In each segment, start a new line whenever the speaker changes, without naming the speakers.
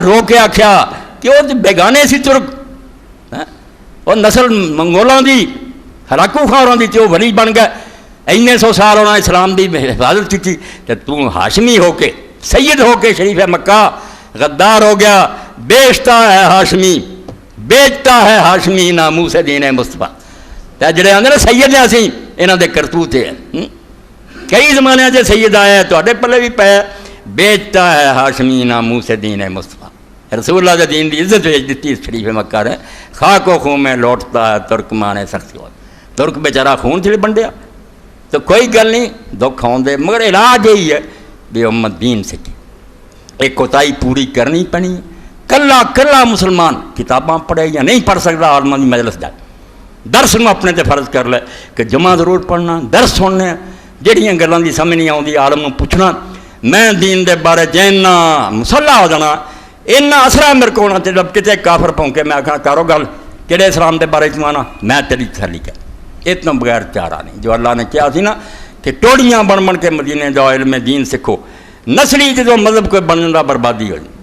رو کے آخیا کہ وہ بیگانے سی ترک، وہ نسل منگولوں کی ہلاکو خاوروں کی وہ ولی بن گئے، اینے 100 سال انہوں نے اسلام کی حفاظت کی، تو ہاشمی ہو کے سید ہو کے شریف مکہ غدار ہو گیا۔ بیچتا ہے ہاشمی، بیچتا ہے ہاشمی ناموس دین مصطفیٰ۔ جڑے آدھے نا سید ہیں اسی، یہاں کے کرتوت ہیں، کئی زمانے سے سید آئے تے پلے بھی پے، بیچتا ہے ہاشمی ناموس دین مصطفیٰ۔ رسول اللہ کے دین کی عزت بیچ دیتی شریف مکہ نے، خاک و خون میں لوٹتا ہے ترکمان سختی ہو، ترک بیچارہ خون سے بنڈیا تو کوئی گل نہیں، دکھ آدھے، مگر علاج یہی ہے بھی امت دین سیکھی، ایک کوتاہی پوری کرنی پڑنی۔ کلا کلا مسلمان کتاباں پڑھے یا نہیں پڑھ سکتا، عالماں دی مجلس جائے، درس نو اپنے تے فرض کر لے کہ جمع ضرور پڑھنا، درس سننے، جہڑیاں گلاں دی سمجھ نہیں آتی عالم نو پوچھنا۔ میں دین دے بارے جاننا مسلح ہو جانا، اینا اثر میرے کو ہونا چاہیے۔ جب کتے کافر پونکے میں آخنا کرو گل کہڑے اسلام دے بارے چاہنا، میں تیری تسلی کر، اتنا بغیر چارہ نہیں۔ جو اللہ نے کہا سی نا کہ ٹوڑیاں بن بن کے مدینے جاؤ، علم دین سکھو، نسلی جو مذہب کوئی بننے کا بربادی ہو جائے،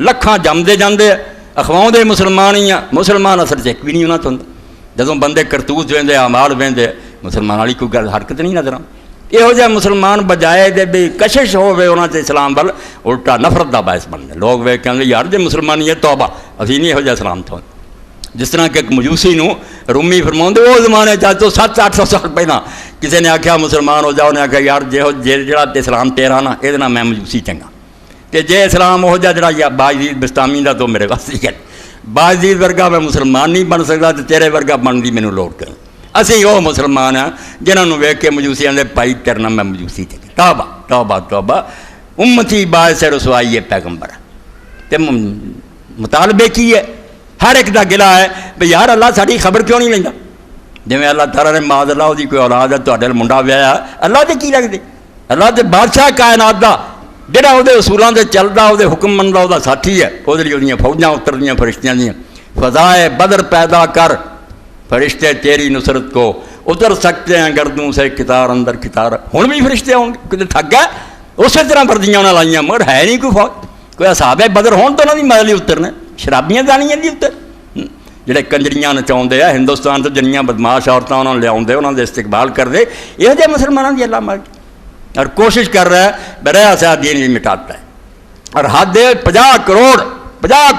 لکھاں جمدے جاندے اخواؤں دے مسلمان ہی ہیں، مسلمان اثر چیک بھی نہیں ہونا چاہتا۔ جدوں بندے کرتوت ویندے اعمال ویندے، مسلمان والی کوئی گل حرکت نہیں نظر آتی۔ یہو جہ مسلمان بجائے دے بھی کشش ہوے انہاں تے اسلام ول، الٹا نفرت دا باعث بن گئے۔ لوگ ویکھ کہندے یار جے مسلمانی ہے توبہ، اسی نہیں یہو جہ اسلام تو۔ جس طرح کہ ایک مجوسی نو رومی فرماؤندے وہ زمانے تو 700-800 سال پہلا کسی نے آخیا مسلمان ہو جاؤ، نے آخیا یار جہاں اسلام تیرا نا یہ میں مجوسی چنگا، کہ جے اسلام ہو جا جڑا باجید بستامی دا تو میرے واسطے ہے، باجید ورگا میں مسلمان نہیں بن سکتا، تو تیرے ورگا بن دی مینوں لوڑ کریں۔ اسی وہ مسلمان ہیں جنہوں نے ویکھ کے مجوسی آدھے پائی کرنا میں مجوسی چنگا۔ توبہ توبہ توبہ، امتی باعث رسوائی ہے پیغمبر، تے مطالبے کی ہے ہر ایک دا گلا ہے بھئی یار اللہ ساری خبر کیوں نہیں لینا؟ جی اللہ تعالیٰ نے معاذ اللہ دی کوئی اولاد ہے تو منڈا ویا، اللہ تے کی لگتے؟ اللہ تے بادشاہ کائنات دا جہاں وہ اصولوں سے چلتا، وہ حکم منتا، وہ ساتھی ہے، وہ فوجاں اتردیاں فرشتیاں دیا، فضائے بدر پیدا کر فرشتے تیری نصرت کو اتر سکتے ہیں گردوں سے کتار اندر کتار۔ ہوں بھی فرشتے ہوں کتنے تھک گئے، اسی طرح وردیاں انہیں لائیاں، مگر ہے نہیں کوئی فوج، کوئی اصحاب بدر ہون تو انہوں کی مدد اترنے، شرابیاں دانیاں نہیں اتر، جڑے کنجریاں نچاؤندے ہیں ہندوستان تو جنیاں بدماش عورتیں انہوں نے لیا انہوں نے استقبال کرتے، یہ جہ مسلمانوں کی اللہ مار اور کوشش کر رہا ہے برا سا دین بھی مٹاتا ہے۔ اور حد 50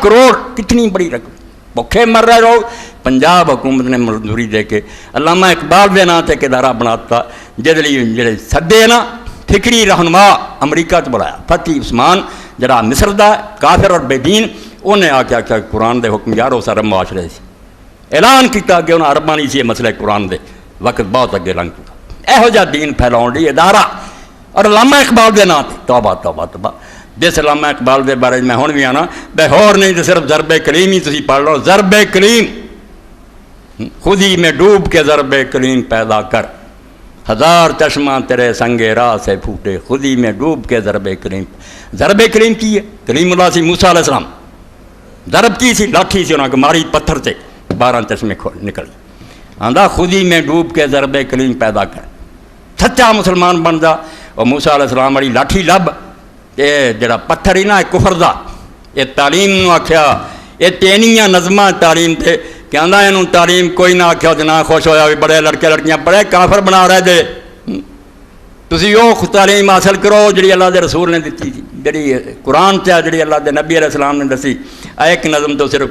کروڑ کتنی بڑی رقم، بھوکے مر رہے لوگ، پنجاب حکومت نے منظوری دے کے علامہ اقبال کے نام سے ادارہ بناتا، جڑے سدے نا فکری رہنما امریکہ چ بلایا، فتح عثمان جڑا مصر دا کافر اور بے دین، انہیں آ کے آخیا قرآن دے حکم یار اس عرب معاشرے سے اعلان کیا کہ انہیں عرباں نہیں سی مسئلہ قرآن دے، وقت بہت اگے لنگ چکا، یہو جہا دین پھیلاؤ لی ادارہ اور علامہ اقبال دے نام سے۔ توبہ توبہ توبہ، جس علامہ اقبال دے بارے میں ہوں بھی آنا بے ہور نہیں تو صرف ضرب کلیم ہی تسی پڑھ لو، ضرب کلیم، خودی میں ڈوب کے ضرب کلیم پیدا کر، ہزار چشمہ تیرے سنگ راہ سے پھوٹے، خودی میں ڈوب کے ضرب کلیم۔ ضرب کلیم کی ہے؟ کلیم اللہ سی موسیٰ علیہ السلام، ضرب کی سی؟ لاٹھی سی انہوں نے ماری پتھر سے 12 چشمے نکل، آندھا خودی میں ڈوب کے ضرب کلیم پیدا کر، سچا مسلمان بن جا۔ اور موسیٰ علیہ السلام والی لاٹھی لب، یہ جڑا پتھر ہی نا کفر دا، یہ تعلیم نو آکھیا، یہ تینیاں نظمہ تعلیم تے کہ آندھا انہوں تعلیم کوئی نہ آکھیا تو نہ خوش ہویا بھی بڑے لڑکے لڑکیاں پڑھے کافر بنا رہے دے، تسی وہ تعلیم حاصل کرو جڑی اللہ دے رسول نے دیتی تھی، جڑی قرآن تے جڑی اللہ دے نبی علیہ السلام نے دسی۔ ایک نظم تو صرف